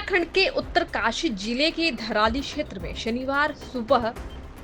उत्तराखंड के उत्तरकाशी जिले के धराली क्षेत्र में शनिवार सुबह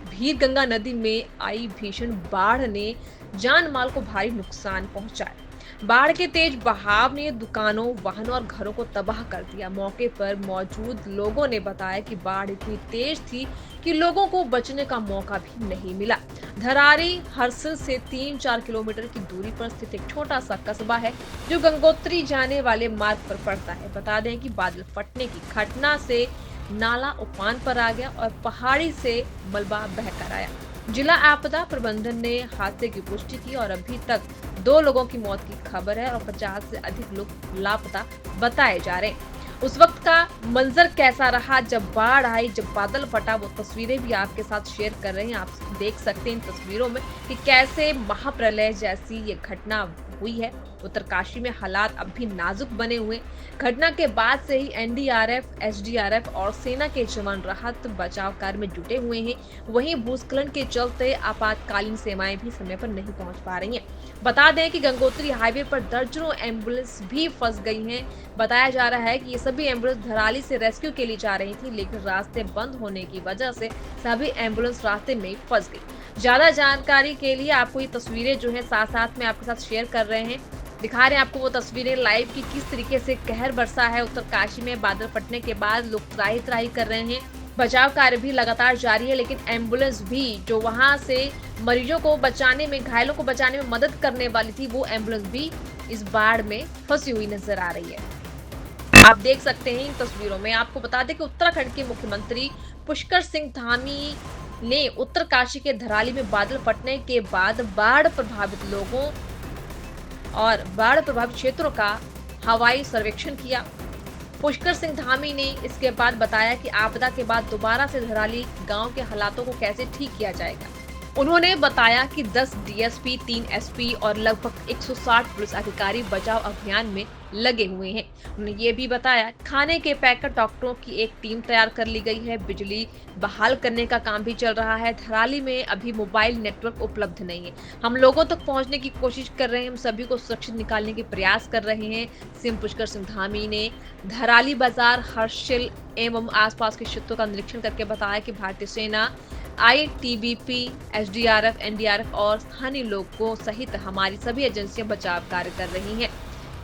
भीरगंगा नदी में आई भीषण बाढ़ ने जान माल को भारी नुकसान पहुंचाया। बाढ़ के तेज बहाव ने दुकानों, वाहनों और घरों को तबाह कर दिया। मौके पर मौजूद लोगों ने बताया कि बाढ़ इतनी तेज थी कि लोगों को बचने का मौका भी नहीं मिला। धरारी हरसिल से 3-4 किलोमीटर की दूरी पर स्थित एक छोटा सा कस्बा है जो गंगोत्री जाने वाले मार्ग पर पड़ता है। बता दें कि बादल फटने की घटना से नाला उफान पर आ गया और पहाड़ी से मलबा बहकर आया। जिला आपदा प्रबंधन ने हादसे की पुष्टि की और अभी तक 2 लोगों की मौत की खबर है और 50 से अधिक लोग लापता बताए जा रहे हैं। उस वक्त का मंजर कैसा रहा जब बाढ़ आई, जब बादल फटा, वो तस्वीरें भी आपके साथ शेयर कर रहे हैं। आप देख सकते हैं इन तस्वीरों में कि कैसे महाप्रलय जैसी ये घटना हुई है। उत्तरकाशी में हालात अब भी नाजुक बने हुए। घटना के बाद से ही एनडीआरएफ, एसडीआरएफ और सेना के जवान राहत बचाव कार्य में जुटे हुए हैं। वहीं भूस्खलन के चलते आपातकालीन सेवाएं भी समय पर नहीं पहुंच पा रही हैं। बता दें कि गंगोत्री हाईवे पर दर्जनों एम्बुलेंस भी फंस गई हैं। बताया जा रहा है कि ये सभी एम्बुलेंस धराली से रेस्क्यू के लिए जा रही थी, लेकिन रास्ते बंद होने की वजह से सभी एम्बुलेंस रास्ते में फंस गई। ज्यादा जानकारी के लिए आपको ये तस्वीरें जो है साथ में आपके साथ शेयर कर रहे हैं, दिखा रहे हैं आपको वो तस्वीरें लाइव की किस तरीके से कहर बरसा है। उत्तरकाशी में बादल फटने के बाद लोग त्राही कर रहे हैं। बचाव कार्य भी लगातार जारी है, लेकिन एम्बुलेंस भी जो वहां से मरीजों को बचाने में, घायलों को बचाने में मदद करने वाली थी, वो एम्बुलेंस भी इस बाढ़ में फंसी हुई नजर आ रही है। आप देख सकते हैं इन तस्वीरों में। आपको बता दें कि उत्तराखंड के मुख्यमंत्री पुष्कर सिंह धामी ने उत्तरकाशी के धराली में बादल फटने के बाद बाढ़ प्रभावित लोगों और बाढ़ प्रभावित क्षेत्रों का हवाई सर्वेक्षण किया। पुष्कर सिंह धामी ने इसके बाद बताया कि आपदा के बाद दोबारा से धराली गांव के हालातों को कैसे ठीक किया जाएगा। उन्होंने बताया कि 10 डीएसपी, 3 एसपी और लगभग 160 पुलिस अधिकारी बचाव अभियान में लगे हुए हैं। उन्होंने ये भी बताया खाने के पैकेट, डॉक्टरों की एक टीम तैयार कर ली गई है। बिजली बहाल करने का काम भी चल रहा है। धराली में अभी मोबाइल नेटवर्क उपलब्ध नहीं है। हम लोगों तक पहुंचने की कोशिश कर रहे हैं, हम सभी को सुरक्षित निकालने के प्रयास कर रहे हैं। सीएम पुष्कर सिंह धामी ने धराली बाजार, हर्षिल एवं आसपास के क्षेत्रों का निरीक्षण करके बताया कि भारतीय सेना, आईटीबीपी, एसडीआरएफ, एनडीआरएफ और स्थानीय लोगों सहित हमारी सभी एजेंसियां बचाव कार्य कर रही हैं।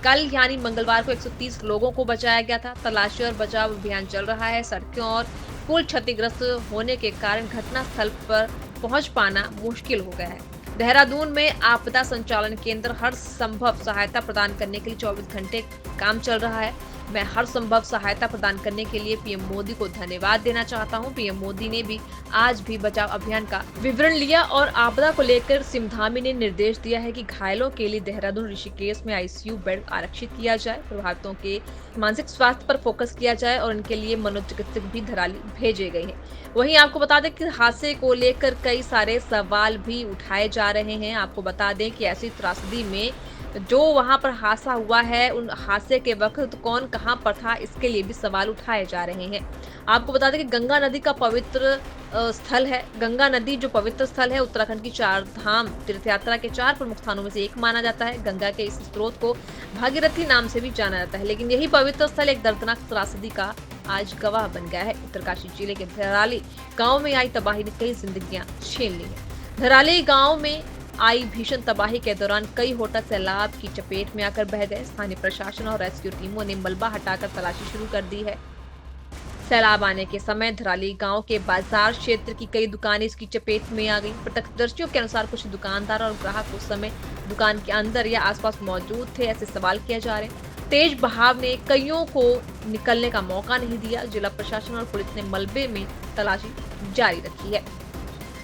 कल यानी मंगलवार को 130 लोगों को बचाया गया था। तलाशी और बचाव अभियान चल रहा है। सड़कों और पुल क्षतिग्रस्त होने के कारण घटना स्थल पर पहुंच पाना मुश्किल हो गया है। देहरादून में आपदा संचालन केंद्र हर संभव सहायता प्रदान करने के लिए 24 घंटे काम चल रहा है। मैं हर संभव सहायता प्रदान करने के लिए पीएम मोदी को धन्यवाद देना चाहता हूं। पीएम मोदी ने भी आज भी बचाव अभियान का विवरण लिया और आपदा को लेकर सिंह धामी ने निर्देश दिया है कि घायलों के लिए देहरादून, ऋषिकेश में आईसीयू बेड आरक्षित किया जाए, प्रभावितों के मानसिक स्वास्थ्य पर फोकस किया जाए और इनके लिए मनोचिकित्सक भी धराली भेजे गए हैं। वहीं आपको बता दें कि हादसे को लेकर कई सारे सवाल भी उठाए जा रहे हैं। आपको बता दें कि ऐसी त्रासदी में जो वहां पर हादसा हुआ है, उन हादसे के वक्त कौन कहां पर था, इसके लिए भी सवाल उठाए जा रहे हैं। आपको बता दें कि गंगा नदी का पवित्र स्थल है। गंगा नदी जो पवित्र स्थल है, उत्तराखंड की 4 धाम तीर्थ यात्रा के 4 प्रमुख स्थानों में से एक माना जाता है। गंगा के इस स्रोत को भागीरथी नाम से भी जाना जाता है, लेकिन यही पवित्र स्थल एक दर्दनाक त्रासदी का आज गवाह बन गया है। उत्तरकाशी जिले के धराली गाँव में आई तबाही ने कई जिंदगियां छीन ली है। धराली गाँव में आई भीषण तबाही के दौरान कई होटल सैलाब की चपेट में आकर बह गए। स्थानीय प्रशासन और रेस्क्यू टीमों ने मलबा हटाकर तलाशी शुरू कर दी है। सैलाब आने के समय धराली गांव के बाजार क्षेत्र की कई दुकानें इसकी चपेट में आ गई। प्रत्यक्षदर्शियों के अनुसार कुछ दुकानदार और ग्राहक उस समय दुकान के अंदर या आसपास मौजूद थे, ऐसे सवाल किए जा रहे। तेज बहाव ने कईयों को निकलने का मौका नहीं दिया। जिला प्रशासन और पुलिस ने मलबे में तलाशी जारी रखी है।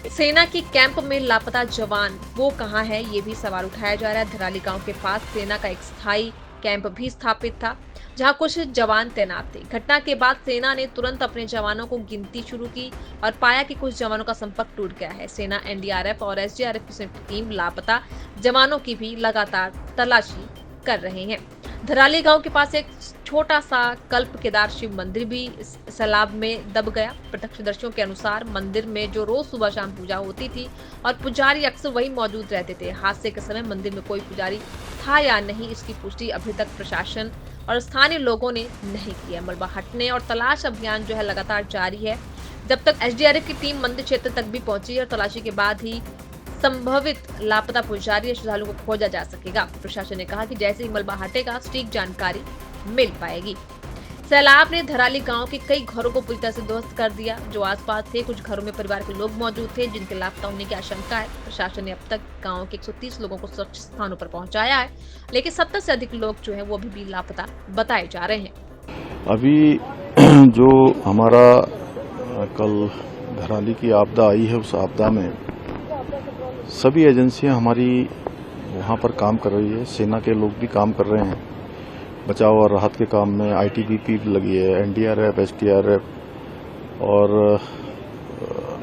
सेना की कैंप में लापता जवान वो कहां है, ये भी सवाल उठाया जा रहा है। धराली गांव के पास सेना का एक स्थायी कैंप भी स्थापित था, जहां कुछ जवान तैनात थे। घटना के बाद सेना ने तुरंत अपने जवानों को गिनती शुरू की और पाया कि कुछ जवानों का संपर्क टूट गया है। सेना, एनडीआरएफ और एसडीआरएफ की संयुक्त टीम लापता जवानों की भी लगातार तलाशी कर रहे हैं। धराली गांव के पास एक छोटा सा कल्प केदार शिव मंदिर भी इस सैलाब में दब गया। प्रत्यक्षदर्शियों के अनुसार मंदिर में जो रोज सुबह शाम पूजा होती थी और पुजारी अक्सर वही मौजूद रहते थे। हादसे के समय मंदिर में कोई पुजारी था या नहीं, इसकी पुष्टि अभी तक प्रशासन और स्थानीय लोगों ने नहीं किया। मलबा हटने और तलाश अभियान जो है लगातार जारी है, जब तक एसडीआरएफ की टीम मंदिर क्षेत्र तक भी पहुंची और तलाशी के बाद ही संभावित लापता पुजारी या श्रद्धालुओं को खोजा जा सकेगा। प्रशासन ने कहा कि जैसे ही मलबा हटेगा सटीक जानकारी मिल पाएगी। सैलाब ने धराली गांव के कई घरों को पूरी तरह से ध्वस्त कर दिया। जो आसपास थे, कुछ घरों में परिवार के लोग मौजूद थे जिनके लापता होने की आशंका है। प्रशासन ने अब तक गांव के 130 लोगों को सुरक्षित स्थानों पर पहुंचाया है, लेकिन 70 से अधिक लोग जो हैं वो अभी भी लापता बताए जा रहे हैं। अभी जो हमारा कल धराली की आपदा आई है, उस आपदा में सभी एजेंसियां हमारी वहां पर काम कर रही है। सेना के लोग भी काम कर रहे हैं बचाव और राहत के काम में। आईटीबीपी भी लगी है, एनडीआरएफ, एसडीआरएफ और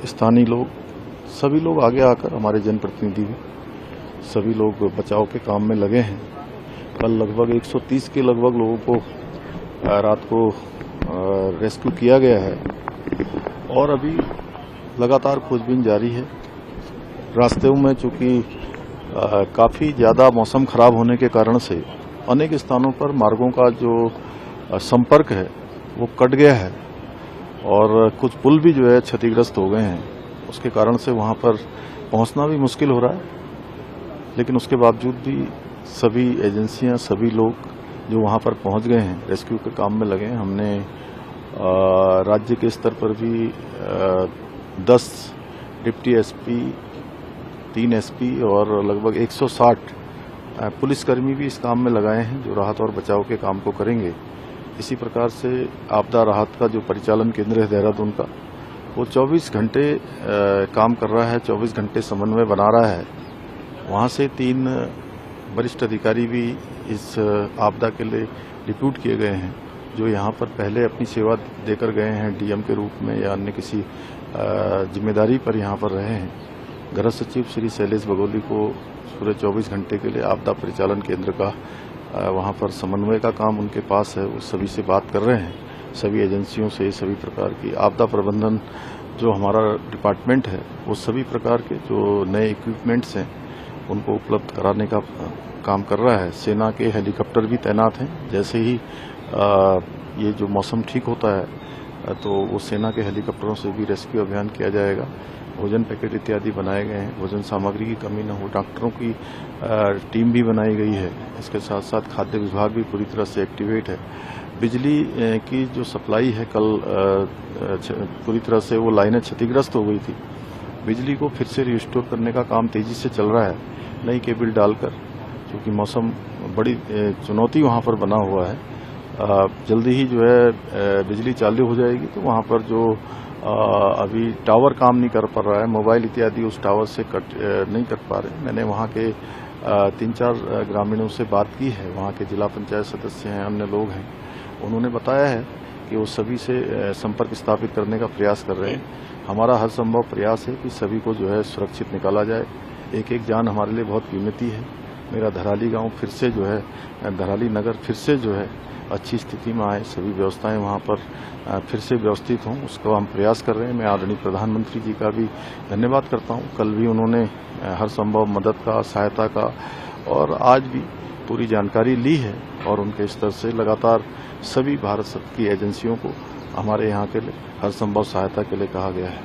स्थानीय लोग, सभी लोग आगे आकर, हमारे जनप्रतिनिधि भी, सभी लोग बचाव के काम में लगे हैं। कल लगभग 130 के लगभग लोगों को रात को रेस्क्यू किया गया है और अभी लगातार खोजबीन जारी है। रास्ते में चूंकि काफी ज्यादा मौसम खराब होने के कारण से अनेक स्थानों पर मार्गों का जो संपर्क है वो कट गया है और कुछ पुल भी जो है क्षतिग्रस्त हो गए हैं। उसके कारण से वहां पर पहुंचना भी मुश्किल हो रहा है, लेकिन उसके बावजूद भी सभी एजेंसियां, सभी लोग जो वहां पर पहुंच गए हैं, रेस्क्यू के काम में लगे हैं। हमने राज्य के स्तर पर भी 10 डिप्टी एसपी, 3 एसपी और लगभग 160 पुलिसकर्मी भी इस काम में लगाए हैं जो राहत और बचाव के काम को करेंगे। इसी प्रकार से आपदा राहत का जो परिचालन केंद्र है देहरादून का, वो 24 घंटे काम कर रहा है, 24 घंटे समन्वय बना रहा है। वहां से 3 वरिष्ठ अधिकारी भी इस आपदा के लिए डिप्यूट किए गए हैं, जो यहाँ पर पहले अपनी सेवा देकर गए हैं डीएम के रूप में या अन्य किसी जिम्मेदारी पर यहाँ पर रहे हैं। गृह सचिव श्री शैलेश बगोली को पूरे 24 घंटे के लिए आपदा परिचालन केंद्र का वहाँ पर समन्वय का काम उनके पास है। वो सभी से बात कर रहे हैं, सभी एजेंसियों से सभी प्रकार की आपदा प्रबंधन जो हमारा डिपार्टमेंट है वो सभी प्रकार के जो नए इक्विपमेंट्स हैं उनको उपलब्ध कराने का काम कर रहा है। सेना के हेलीकॉप्टर भी तैनात हैं। जैसे ही ये जो मौसम ठीक होता है तो वो सेना के हेलीकॉप्टरों से भी रेस्क्यू अभियान किया जाएगा। भोजन पैकेट इत्यादि बनाए गए हैं, भोजन सामग्री की कमी न हो। डॉक्टरों की टीम भी बनाई गई है। इसके साथ साथ खाद्य विभाग भी पूरी तरह से एक्टिवेट है। बिजली की जो सप्लाई है, कल पूरी तरह से वो लाइनें क्षतिग्रस्त हो गई थी। बिजली को फिर से रिस्टोर करने का काम तेजी से चल रहा है, नई केबल डालकर, क्योंकि मौसम बड़ी चुनौती वहाँ पर बना हुआ है। जल्दी ही जो है बिजली चालू हो जाएगी तो वहाँ पर जो अभी टावर काम नहीं कर पा रहा है, मोबाइल इत्यादि उस टावर से नहीं कर पा रहे। मैंने वहाँ के 3-4 ग्रामीणों से बात की है, वहाँ के जिला पंचायत सदस्य हैं, अन्य लोग हैं। उन्होंने बताया है कि वो सभी से संपर्क स्थापित करने का प्रयास कर रहे हैं। हमारा हर संभव प्रयास है कि सभी को जो है सुरक्षित निकाला जाए। एक एक जान हमारे लिए बहुत कीमती है। मेरा धराली गाँव फिर से जो है, धराली नगर फिर से जो है अच्छी स्थिति में आए, सभी व्यवस्थाएं वहाँ पर फिर से व्यवस्थित हों, उसका हम प्रयास कर रहे हैं। मैं आदरणीय प्रधानमंत्री जी का भी धन्यवाद करता हूँ। कल भी उन्होंने हर संभव मदद का, सहायता का और आज भी पूरी जानकारी ली है और उनके स्तर से लगातार सभी भारत की एजेंसियों को हमारे यहाँ के लिए हर संभव सहायता के लिए कहा गया है।